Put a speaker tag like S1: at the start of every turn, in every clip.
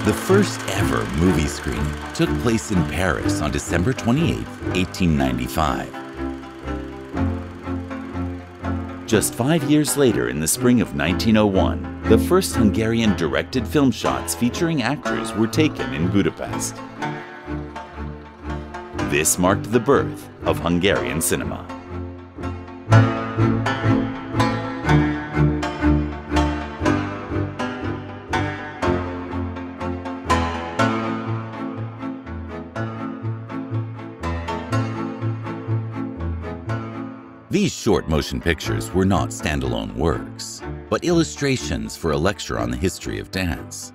S1: The first ever movie screening took place in Paris on December 28, 1895. Just 5 years later, in the spring of 1901, the first Hungarian directed film shots featuring actors were taken in Budapest. This marked the birth of Hungarian cinema. These short motion pictures were not standalone works, but illustrations for a lecture on the history of dance.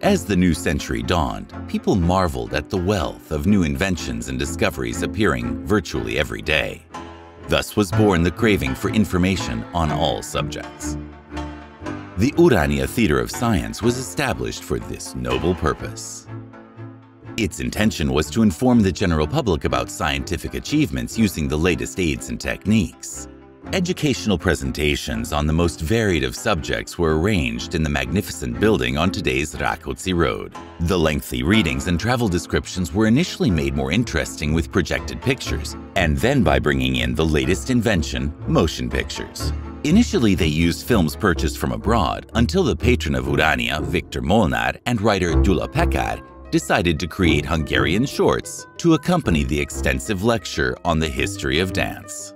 S1: As the new century dawned, people marveled at the wealth of new inventions and discoveries appearing virtually every day. Thus was born the craving for information on all subjects. The Uránia Theatre of Science was established for this noble purpose. Its intention was to inform the general public about scientific achievements using the latest aids and techniques. Educational presentations on the most varied of subjects were arranged in the magnificent building on today's Rákóczi Road. The lengthy readings and travel descriptions were initially made more interesting with projected pictures, and then by bringing in the latest invention, motion pictures. Initially, they used films purchased from abroad until the patron of Uránia, Viktor Molnár, and writer Gyula Pekár decided to create Hungarian shorts to accompany the extensive lecture on the history of dance.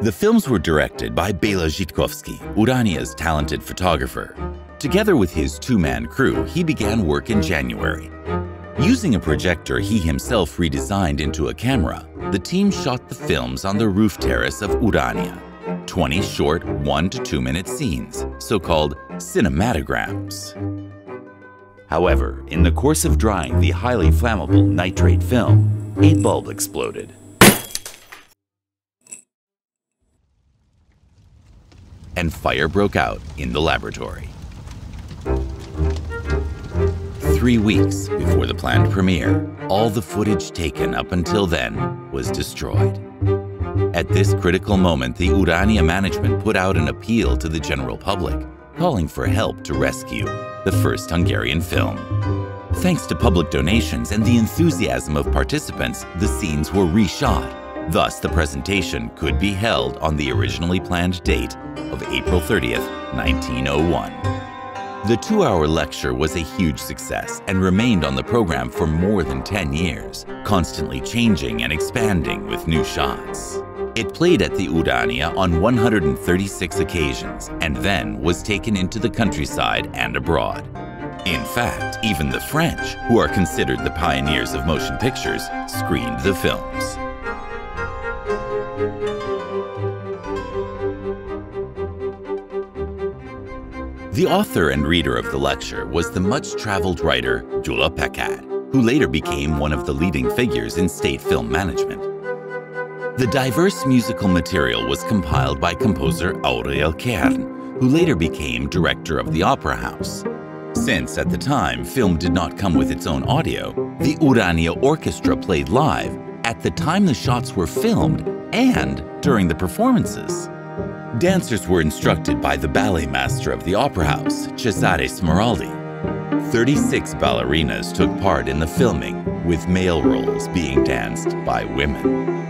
S1: The films were directed by Béla Zsitkowski, Uránia's talented photographer. Together with his two-man crew, he began work in January. Using a projector he himself redesigned into a camera, the team shot the films on the roof terrace of Uránia. 20 short 1 to 2 minute scenes, so-called cinematograms. However, in the course of drying the highly flammable nitrate film, a bulb exploded. And fire broke out in the laboratory. 3 weeks before the planned premiere, all the footage taken up until then was destroyed. At this critical moment, the Uránia management put out an appeal to the general public, calling for help to rescue the first Hungarian film. Thanks to public donations and the enthusiasm of participants, the scenes were reshot. Thus, the presentation could be held on the originally planned date of April 30th, 1901. The 2-hour lecture was a huge success and remained on the program for more than 10 years, constantly changing and expanding with new shots. It played at the Uránia on 136 occasions and then was taken into the countryside and abroad. In fact, even the French, who are considered the pioneers of motion pictures, screened the films. The author and reader of the lecture was the much-traveled writer Gyula Pekár, who later became one of the leading figures in state film management. The diverse musical material was compiled by composer Aurel Kern, who later became director of the Opera House. Since, at the time, film did not come with its own audio, the Uránia Orchestra played live at the time the shots were filmed and during the performances. Dancers were instructed by the ballet master of the Opera House, Cesare Smeraldi. 36 ballerinas took part in the filming, with male roles being danced by women.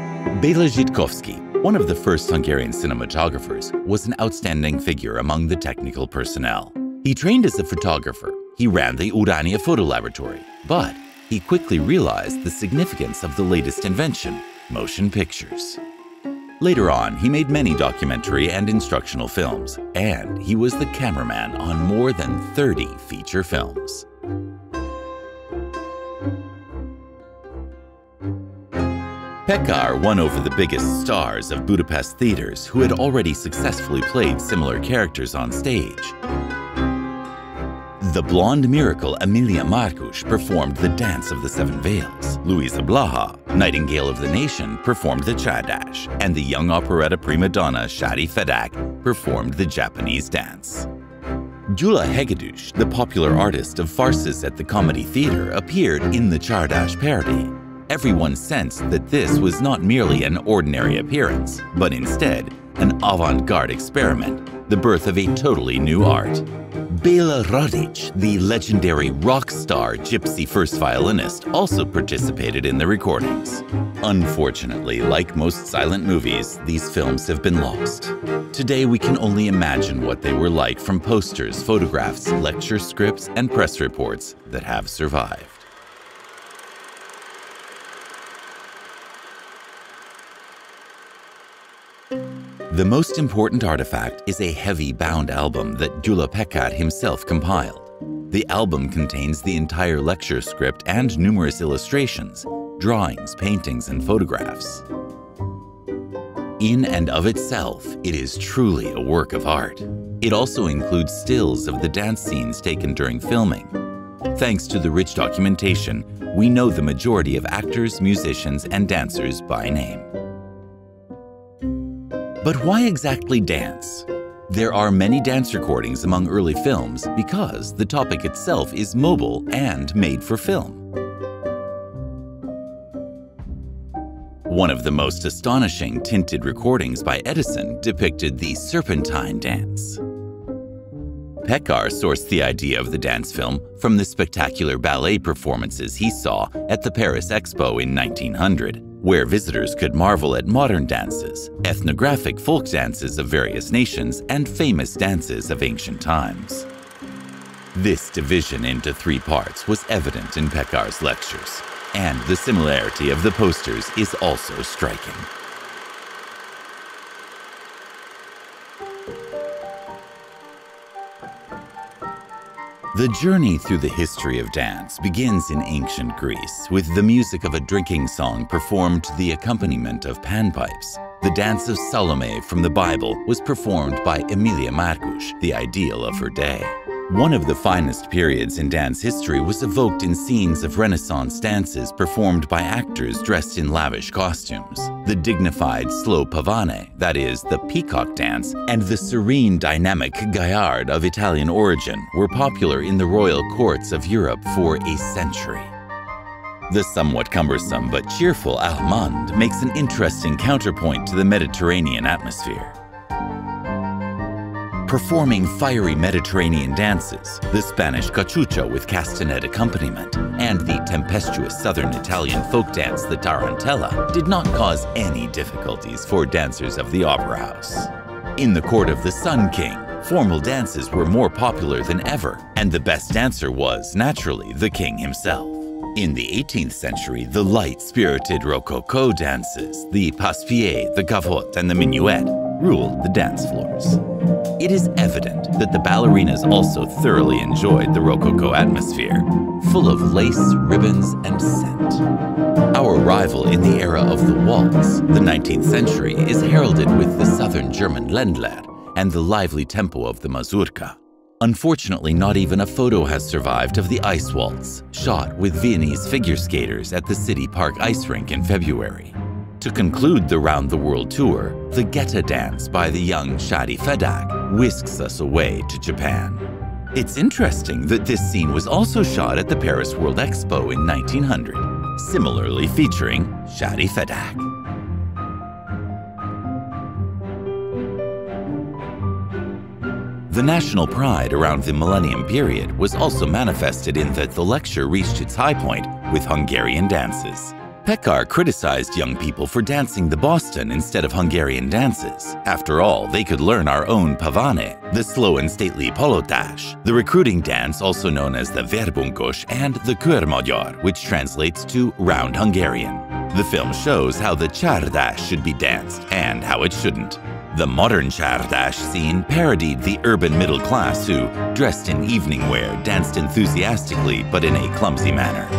S1: Béla Zsitkowski, one of the first Hungarian cinematographers, was an outstanding figure among the technical personnel. He trained as a photographer. He ran the Uránia photo laboratory, but he quickly realized the significance of the latest invention, motion pictures. Later on, he made many documentary and instructional films, and he was the cameraman on more than 30 feature films. Pekár won over the biggest stars of Budapest theaters who had already successfully played similar characters on stage. The blonde miracle Emilia Marcus performed the Dance of the Seven Veils. Luisa Blaha, Nightingale of the Nation, performed the Csárdás, and the young operetta prima donna Sári Fedak performed the Japanese dance. Gyula Hegedűs, the popular artist of farces at the Comedy Theatre, appeared in the Csárdás parody. Everyone sensed that this was not merely an ordinary appearance, but instead an avant-garde experiment, the birth of a totally new art. Béla Radics, the legendary rock star gypsy first violinist, also participated in the recordings. Unfortunately, like most silent movies, these films have been lost. Today, we can only imagine what they were like from posters, photographs, lecture scripts, and press reports that have survived. The most important artifact is a heavy bound album that Gyula Pekád himself compiled. The album contains the entire lecture script and numerous illustrations, drawings, paintings, and photographs. In and of itself, it is truly a work of art. It also includes stills of the dance scenes taken during filming. Thanks to the rich documentation, we know the majority of actors, musicians, and dancers by name. But why exactly dance? There are many dance recordings among early films because the topic itself is mobile and made for film. One of the most astonishing tinted recordings by Edison depicted the Serpentine dance. Pekád sourced the idea of the dance film from the spectacular ballet performances he saw at the Paris Expo in 1900, where visitors could marvel at modern dances, ethnographic folk dances of various nations, and famous dances of ancient times. This division into three parts was evident in Pekád's lectures, and the similarity of the posters is also striking. The journey through the history of dance begins in ancient Greece with the music of a drinking song performed to the accompaniment of panpipes. The dance of Salome from the Bible was performed by Emilia Marcus, the ideal of her day. One of the finest periods in dance history was evoked in scenes of Renaissance dances performed by actors dressed in lavish costumes. The dignified slow pavane, that is, the peacock dance, and the serene dynamic gaillard of Italian origin were popular in the royal courts of Europe for a century. The somewhat cumbersome but cheerful allemande makes an interesting counterpoint to the Mediterranean atmosphere. Performing fiery Mediterranean dances, the Spanish cachucha with castanet accompaniment, and the tempestuous southern Italian folk dance, the tarantella, did not cause any difficulties for dancers of the opera house. In the court of the Sun King, formal dances were more popular than ever, and the best dancer was, naturally, the king himself. In the 18th century, the light-spirited Rococo dances, the passe-pied, the gavotte, and the minuet, ruled the dance floors. It is evident that the ballerinas also thoroughly enjoyed the Rococo atmosphere, full of lace, ribbons, and scent. Our arrival in the era of the waltz, the 19th century, is heralded with the southern German Ländler and the lively tempo of the mazurka. Unfortunately, not even a photo has survived of the ice waltz, shot with Viennese figure skaters at the City Park ice rink in February. To conclude the round-the-world tour, the Geta dance by the young Shadi Fedak whisks us away to Japan. It's interesting that this scene was also shot at the Paris World Expo in 1900, similarly featuring Shadi Fedak. The national pride around the millennium period was also manifested in that the lecture reached its high point with Hungarian dances. Pekád criticized young people for dancing the Boston instead of Hungarian dances. After all, they could learn our own pavane, the slow and stately polotás, the recruiting dance also known as the verbunkos, and the körmagyar, which translates to round Hungarian. The film shows how the csárdás should be danced and how it shouldn't. The modern csárdás scene parodied the urban middle class who, dressed in evening wear, danced enthusiastically but in a clumsy manner.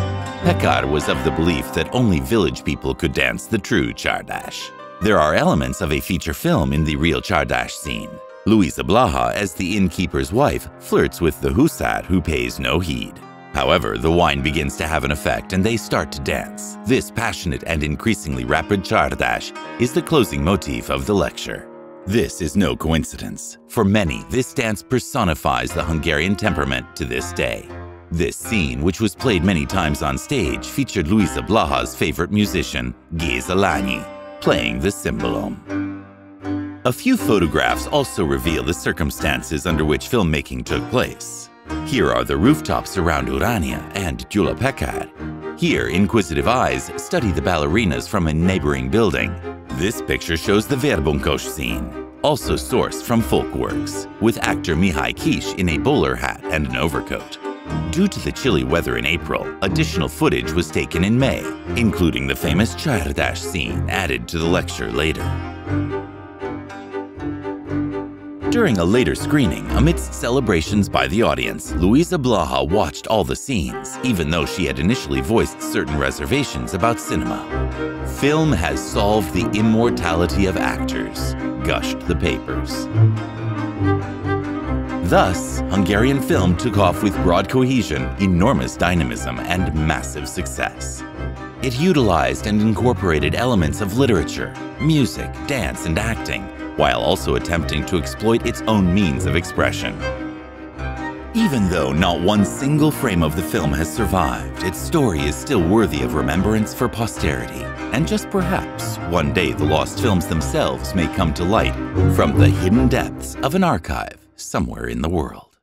S1: Pekád was of the belief that only village people could dance the true csárdás. There are elements of a feature film in the real csárdás scene. Luisa Blaha, as the innkeeper's wife, flirts with the huszár who pays no heed. However, the wine begins to have an effect and they start to dance. This passionate and increasingly rapid csárdás is the closing motif of the lecture. This is no coincidence. For many, this dance personifies the Hungarian temperament to this day. This scene, which was played many times on stage, featured Luisa Blaha's favorite musician, Géza Lányi, playing the cimbalom. A few photographs also reveal the circumstances under which filmmaking took place. Here are the rooftops around Uránia and Gyula Pekár. Here, inquisitive eyes study the ballerinas from a neighboring building. This picture shows the Verbunkos scene, also sourced from Folkworks, with actor Mihai Kis in a bowler hat and an overcoat. Due to the chilly weather in April, additional footage was taken in May, including the famous Csárdas scene added to the lecture later. During a later screening, amidst celebrations by the audience, Luisa Blaha watched all the scenes, even though she had initially voiced certain reservations about cinema. "Film has solved the immortality of actors," gushed the papers. Thus, Hungarian film took off with broad cohesion, enormous dynamism, and massive success. It utilized and incorporated elements of literature, music, dance, and acting, while also attempting to exploit its own means of expression. Even though not one single frame of the film has survived, its story is still worthy of remembrance for posterity. And just perhaps, one day the lost films themselves may come to light from the hidden depths of an archive somewhere in the world.